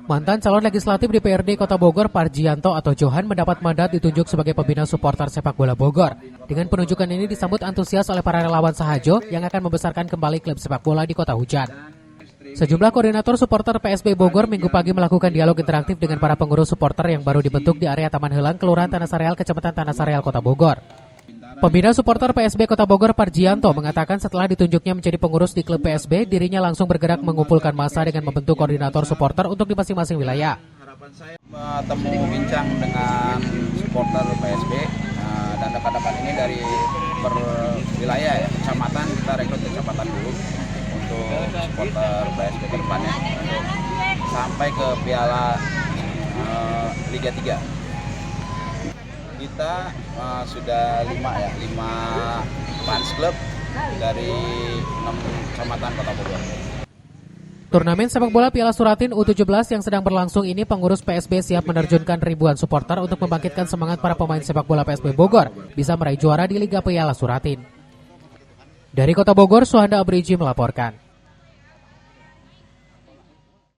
Mantan calon legislatif DPRD Kota Bogor, Parjianto atau Johan, mendapat mandat ditunjuk sebagai pembina supporter sepak bola Bogor. Dengan penunjukan ini disambut antusias oleh para relawan Sahajo yang akan membesarkan kembali klub sepak bola di Kota Hujan. Sejumlah koordinator supporter PSB Bogor Minggu pagi melakukan dialog interaktif dengan para pengurus supporter yang baru dibentuk di area Taman Helang, Kelurahan Tanah Sareal, Kecamatan Tanah Sareal, Kota Bogor. Pembina supporter PSB Kota Bogor, Parjianto, mengatakan setelah ditunjuknya menjadi pengurus di klub PSB, dirinya langsung bergerak mengumpulkan massa dengan membentuk koordinator supporter untuk di masing-masing wilayah. Saya bertemu bincang dengan supporter PSB dan rekan-rekan ini dari per wilayah ya, kecamatan, kita rekrut kecamatan dulu untuk supporter PSB ke depannya untuk sampai ke Piala Liga 3. Kita sudah 5 fans club dari 6 kecamatan Kota Bogor. Turnamen sepak bola Piala Suratin U17 yang sedang berlangsung ini, pengurus PSB siap menerjunkan ribuan supporter untuk membangkitkan semangat para pemain sepak bola PSB Bogor bisa meraih juara di Liga Piala Suratin. Dari Kota Bogor, Suhanda Abriji melaporkan.